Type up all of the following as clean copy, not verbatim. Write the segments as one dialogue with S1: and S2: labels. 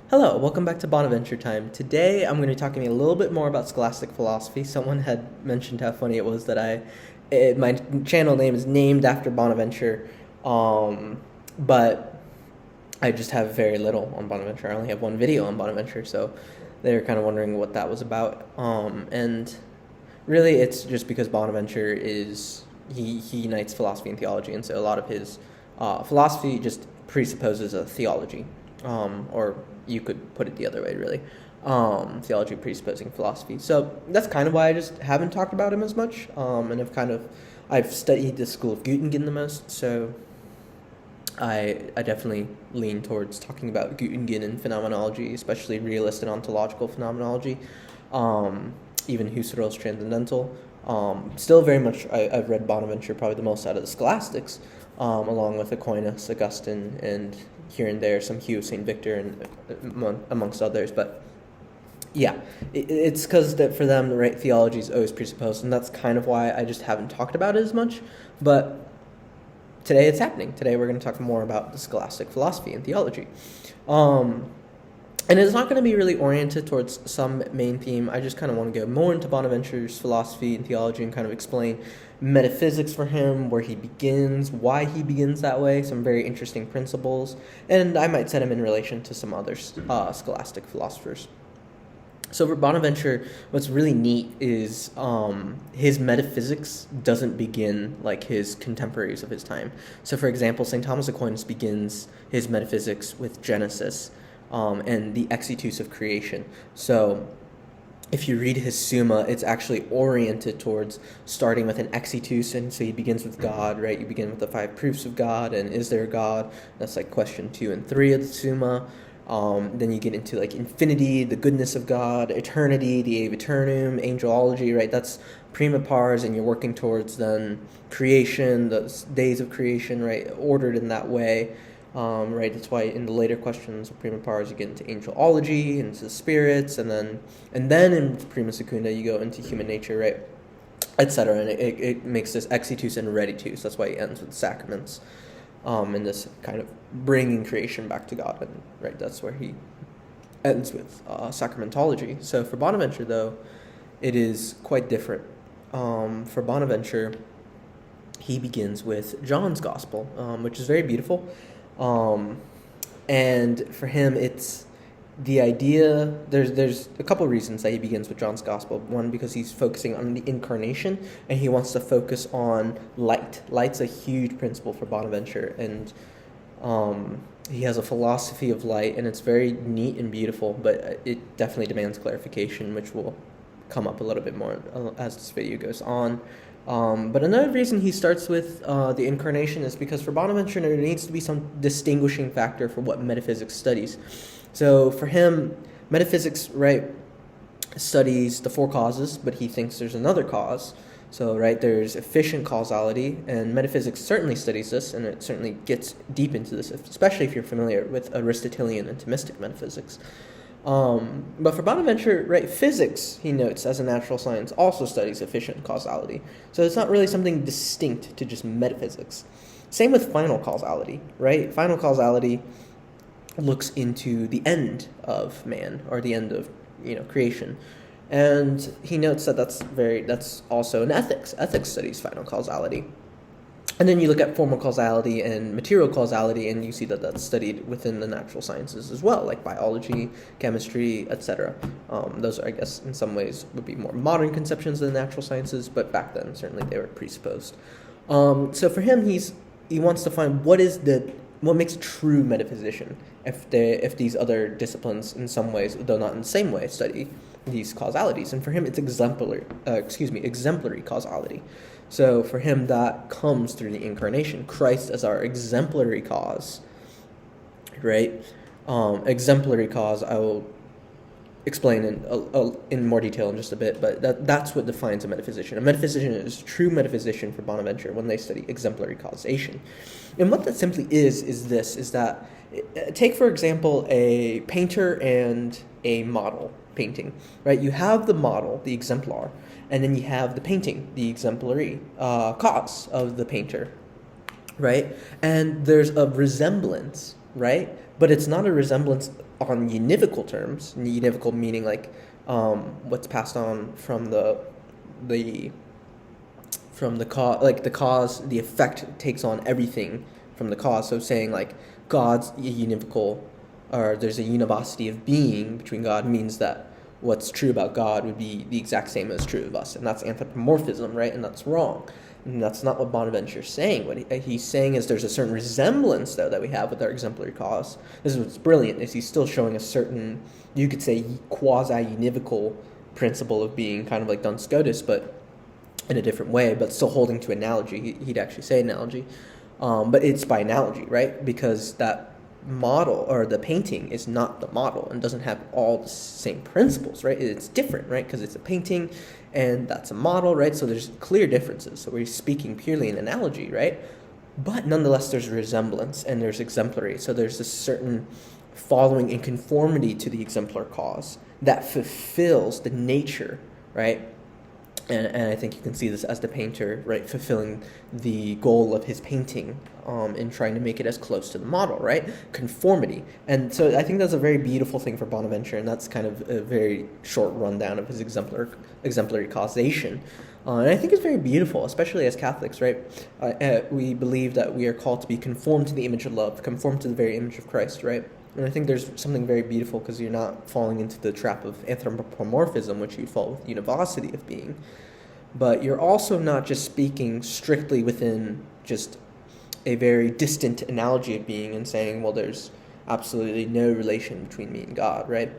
S1: Hello, welcome back to Bonaventure time. Today I'm going to be talking a little bit more about scholastic philosophy. Someone had mentioned how funny it was that my channel name is named after Bonaventure, but I just have very little on Bonaventure. I only have one video on Bonaventure, so they're kind of wondering what that was about. And really, it's just because Bonaventure he unites philosophy and theology, and so a lot of his philosophy just presupposes a theology, or you could put it the other way, really. Theology presupposing philosophy. So that's kind of why I just haven't talked about him as much, and I've studied the school of Göttingen the most, so I definitely lean towards talking about Göttingen and phenomenology, especially realist and ontological phenomenology, even Husserl's transcendental. Still very much, I've read Bonaventure probably the most out of the scholastics, along with Aquinas, Augustine, and here and there some Hugh of St. Victor, and amongst others. But yeah, it's because that for them, the right theology is always presupposed, and that's kind of why I just haven't talked about it as much. But today it's happening. Today we're going to talk more about the scholastic philosophy and theology. And it's not going to be really oriented towards some main theme. I just kind of want to go more into Bonaventure's philosophy and theology and kind of explain metaphysics for him, where he begins, why he begins that way, some very interesting principles, and I might set him in relation to some other scholastic philosophers. So for Bonaventure, what's really neat is his metaphysics doesn't begin like his contemporaries of his time. So for example, St. Thomas Aquinas begins his metaphysics with Genesis, and the exitus of creation. So if you read his Summa, it's actually oriented towards starting with an exitus, and so he begins with God, right? You begin with the 5 proofs of God, and is there a God? That's like question 2 and 3 of the Summa. Then you get into like infinity, the goodness of God, eternity, the ave aeternum, angelology, right? That's prima pars, and you're working towards then creation, the days of creation, right? Ordered in that way. Right, that's why in the later questions of prima pars you get into angelology, into the spirits, and then in prima secunda you go into human nature, right, etc. And it makes this exitus and reditus. That's why he ends with sacraments, and this kind of bringing creation back to God, and right, that's where he ends with sacramentology. So for Bonaventure, though, it is quite different. For Bonaventure, he begins with John's Gospel, which is very beautiful. And for him, it's the idea, there's a couple reasons that he begins with John's Gospel. One, because he's focusing on the incarnation, and he wants to focus on light. Light's a huge principle for Bonaventure, and he has a philosophy of light, and it's very neat and beautiful, but it definitely demands clarification, which will come up a little bit more as this video goes on. But another reason he starts with the incarnation is because for Bonaventure there needs to be some distinguishing factor for what metaphysics studies. So for him, metaphysics, right, studies the 4 causes, but he thinks there's another cause. So, right, there's efficient causality, and metaphysics certainly studies this, and it certainly gets deep into this, especially if you're familiar with Aristotelian and Thomistic metaphysics. But for Bonaventure, right, physics, he notes, as a natural science, also studies efficient causality. So it's not really something distinct to just metaphysics. Same with final causality, right? Final causality looks into the end of man, or the end of, creation. And he notes that that's also in ethics. Ethics studies final causality. And then you look at formal causality and material causality, and you see that that's studied within the natural sciences as well, like biology, chemistry, etc. Those are, I guess, in some ways would be more modern conceptions of the natural sciences, but back then certainly they were presupposed. So for him, he wants to find what makes a true metaphysician if these other disciplines in some ways, though not in the same way, study these causalities. And for him, it's exemplary causality. So for him, that comes through the incarnation. Christ as our exemplary cause, right? Exemplary cause, I will explain in more detail in just a bit, but that's what defines a metaphysician. A metaphysician is a true metaphysician for Bonaventure when they study exemplary causation. And what that simply is that, take for example a painter and a model painting, right? You have the model, the exemplar, and then you have the painting, the exemplary cause of the painter, right? And there's a resemblance, right? But it's not a resemblance on univocal terms, univocal meaning like what's passed on from the cause, like the cause, the effect takes on everything from the cause. So saying like God's univocal, or there's a univocity of being between God, means that what's true about God would be the exact same as true of us, and that's anthropomorphism, right? And that's wrong. And that's not what Bonaventure's saying. What he's saying is there's a certain resemblance, though, that we have with our exemplary cause. This is what's brilliant, is he's still showing a certain, you could say, quasi-univocal principle of being, kind of like Duns Scotus, but in a different way, but still holding to analogy. He'd actually say analogy. But it's by analogy, right? Because that model, or the painting, is not the model and doesn't have all the same principles, right? It's different, right? Because it's a painting and that's a model, right? So there's clear differences. So we're speaking purely in analogy, right? But nonetheless, there's resemblance and there's exemplary. So there's a certain following in conformity to the exemplar cause that fulfills the nature, right? And I think you can see this as the painter, right, fulfilling the goal of his painting in trying to make it as close to the model, right? Conformity. And so I think that's a very beautiful thing for Bonaventure, and that's kind of a very short rundown of his exemplary causation. And I think it's very beautiful, especially as Catholics, right? We believe that we are called to be conformed to the image of love, conformed to the very image of Christ, right? And I think there's something very beautiful because you're not falling into the trap of anthropomorphism, which you'd fall with univocity of being. But you're also not just speaking strictly within just a very distant analogy of being and saying, well, there's absolutely no relation between me and God, right?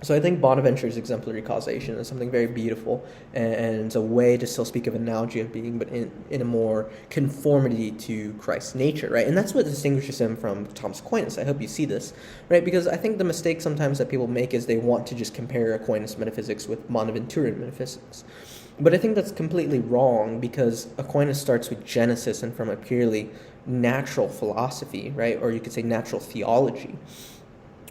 S1: So I think Bonaventure's exemplary causation is something very beautiful, and it's a way to still speak of analogy of being, but in a more conformity to Christ's nature, right? And that's what distinguishes him from Thomas Aquinas. I hope you see this, right? Because I think the mistake sometimes that people make is they want to just compare Aquinas metaphysics with Bonaventuran metaphysics. But I think that's completely wrong, because Aquinas starts with Genesis and from a purely natural philosophy, right? Or you could say natural theology.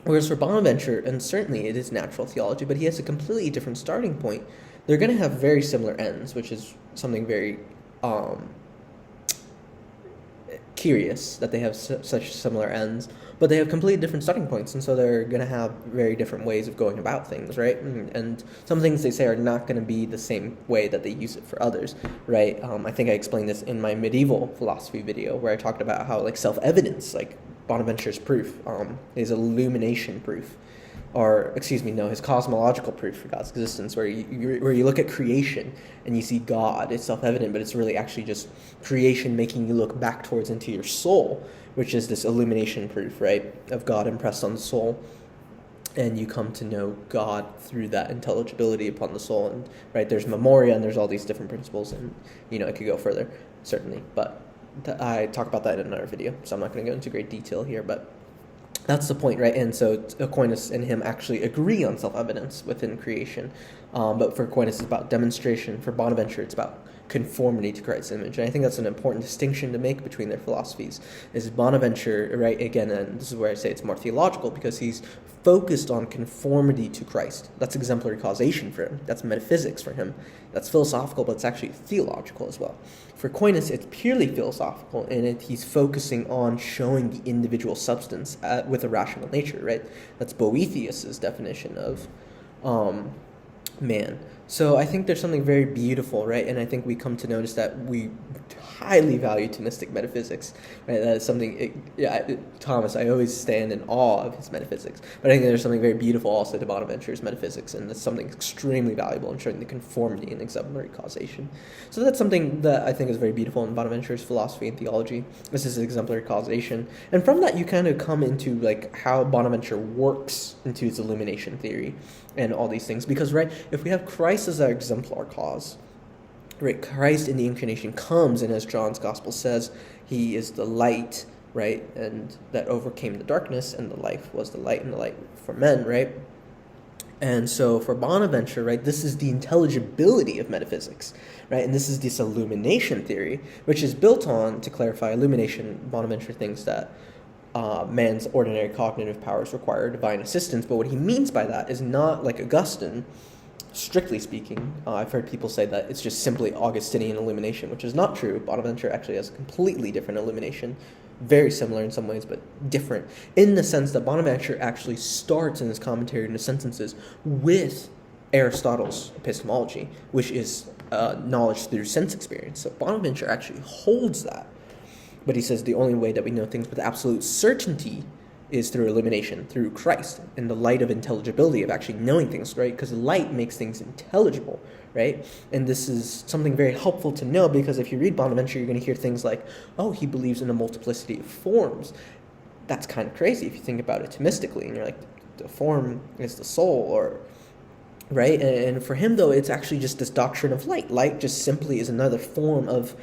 S1: Whereas for Bonaventure, and certainly it is natural theology, but he has a completely different starting point. They're going to have very similar ends, which is something very curious that they have such similar ends, but they have completely different starting points, and so they're going to have very different ways of going about things, right? And some things they say are not going to be the same way that they use it for others, right? I think I explained this in my medieval philosophy video, where I talked about how, like, self-evidence, like Bonaventure's proof, his illumination proof, or his cosmological proof for God's existence, where you look at creation and you see God. It's self-evident, but it's really actually just creation making you look back towards into your soul, which is this illumination proof, right, of God impressed on the soul. And you come to know God through that intelligibility upon the soul. And right, there's memoria, and there's all these different principles, and it could go further, certainly, but I talk about that in another video, so I'm not going to go into great detail here, but that's the point, right? And so Aquinas and him actually agree on self-evidence within creation, but for Aquinas it's about demonstration. For Bonaventure it's about conformity to Christ's image, and I think that's an important distinction to make between their philosophies. Is Bonaventure, right, again, and this is where I say it's more theological, because he's focused on conformity to Christ. That's exemplary causation for him. That's metaphysics for him. That's philosophical, but it's actually theological as well. For Aquinas, it's purely philosophical, and he's focusing on showing the individual substance with a rational nature, right? That's Boethius's definition of man. So I think there's something very beautiful, right? And I think we come to notice that we highly value Thomistic metaphysics, right? That is something, Thomas, I always stand in awe of his metaphysics. But I think there's something very beautiful also to Bonaventure's metaphysics, and that's something extremely valuable in showing the conformity and exemplary causation. So that's something that I think is very beautiful in Bonaventure's philosophy and theology. This is exemplary causation. And from that, you kind of come into like how Bonaventure works into his illumination theory and all these things. Because, right, if we have Christ as our exemplar cause, right, Christ in the incarnation comes, and as John's gospel says, he is the light, right, and that overcame the darkness, and the life was the light, and the light for men, right? And so for Bonaventure, right, this is the intelligibility of metaphysics, right, and this is this illumination theory, which is built on, to clarify, illumination. Bonaventure thinks that man's ordinary cognitive powers require divine assistance, but what he means by that is not like Augustine. Strictly speaking, I've heard people say that it's just simply Augustinian illumination, which is not true. Bonaventure actually has a completely different illumination very similar in some ways, but different in the sense that Bonaventure actually starts in his commentary in the sentences with Aristotle's epistemology, which is knowledge through sense experience. So Bonaventure actually holds that. But he says the only way that we know things with absolute certainty is through illumination, through Christ, in the light of intelligibility, of actually knowing things, right? Because light makes things intelligible, right? And this is something very helpful to know, because if you read Bonaventure, you're going to hear things like, oh, he believes in a multiplicity of forms. That's kind of crazy if you think about it Thomistically, and you're like, the form is the soul, or right? And for him, though, it's actually just this doctrine of light. Light just simply is another form of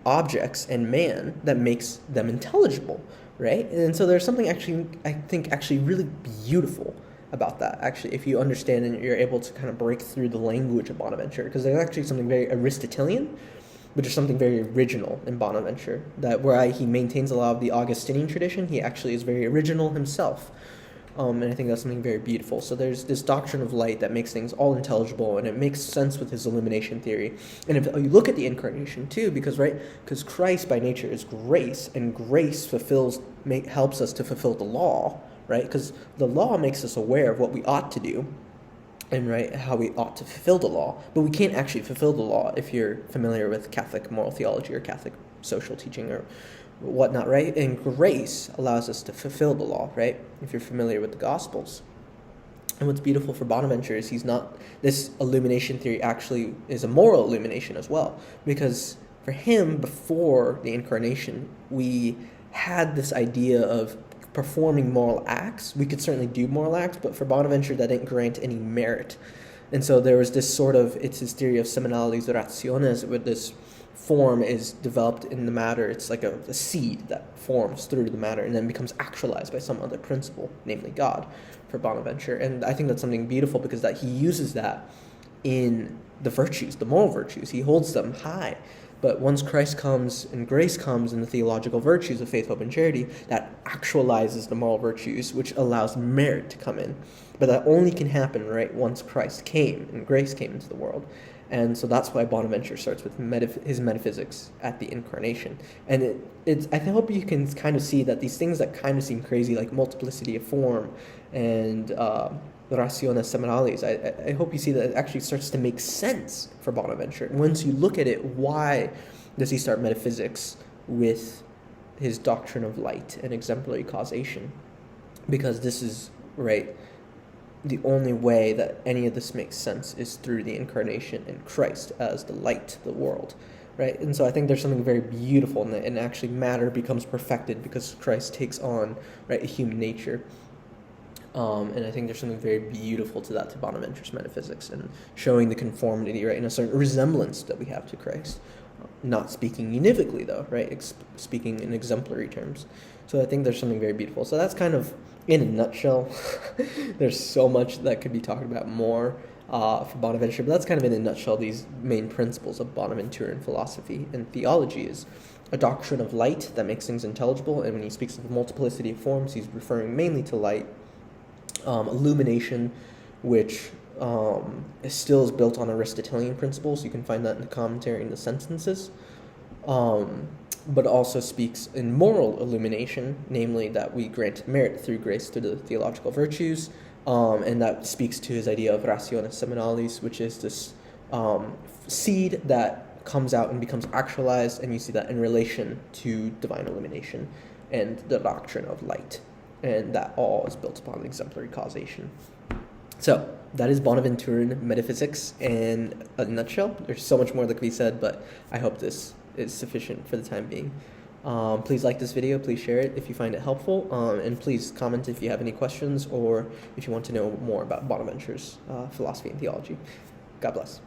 S1: objects and man that makes them intelligible, right? And so there's something actually, I think, actually really beautiful about that, actually, if you understand and you're able to kind of break through the language of Bonaventure, because there's actually something very Aristotelian, but there's something very original in Bonaventure, that where he maintains a lot of the Augustinian tradition, he actually is very original himself. And I think that's something very beautiful. So there's this doctrine of light that makes things all intelligible, and it makes sense with his illumination theory. And if you look at the incarnation too, because Christ by nature is grace, and grace helps us to fulfill the law, right? Because the law makes us aware of what we ought to do, and right, how we ought to fulfill the law. But we can't actually fulfill the law if you're familiar with Catholic moral theology or Catholic social teaching or whatnot, right? And grace allows us to fulfill the law, right? If you're familiar with the Gospels. And what's beautiful for Bonaventure is this illumination theory actually is a moral illumination as well. Because for him, before the incarnation, we had this idea of performing moral acts. We could certainly do moral acts, but for Bonaventure, that didn't grant any merit. And so there was this it's his theory of seminales rationes, where this form is developed in the matter. It's like a seed that forms through the matter and then becomes actualized by some other principle, namely God, for Bonaventure. And I think that's something beautiful, because that he uses that in the virtues, the moral virtues. He holds them high. But once Christ comes and grace comes in the theological virtues of faith, hope, and charity, that actualizes the moral virtues, which allows merit to come in. But that only can happen, right, once Christ came and grace came into the world. And so that's why Bonaventure starts with his metaphysics at the incarnation. And I hope you can kind of see that these things that kind of seem crazy, like multiplicity of form and rationes seminales, I hope you see that it actually starts to make sense for Bonaventure. Once you look at it, why does he start metaphysics with his doctrine of light and exemplary causation? Because this is, right, the only way that any of this makes sense is through the incarnation and Christ as the light of the world, right? And so I think there's something very beautiful in that, and actually matter becomes perfected because Christ takes on, right, a human nature. And I think there's something very beautiful to that, to Bonaventure's metaphysics, and showing the conformity, right, and a certain resemblance that we have to Christ. Not speaking univocally, though, right, speaking in exemplary terms. So I think there's something very beautiful. So that's kind of, in a nutshell, there's so much that could be talked about more for Bonaventure, but that's kind of in a nutshell these main principles of Bonaventuran philosophy and theology. Is a doctrine of light that makes things intelligible, and when he speaks of the multiplicity of forms, he's referring mainly to light. Illumination, which still is built on Aristotelian principles. You can find that in the commentary in the sentences. But also speaks in moral illumination, namely that we grant merit through grace through the theological virtues, and that speaks to his idea of rationes seminales, which is this seed that comes out and becomes actualized, and you see that in relation to divine illumination and the doctrine of light, and that all is built upon exemplary causation. So that is Bonaventuran metaphysics in a nutshell. There's so much more that could be said, but I hope this is sufficient for the time being. Please like this video, please share it if you find it helpful, and please comment if you have any questions or if you want to know more about Bonaventure's philosophy and theology. God bless.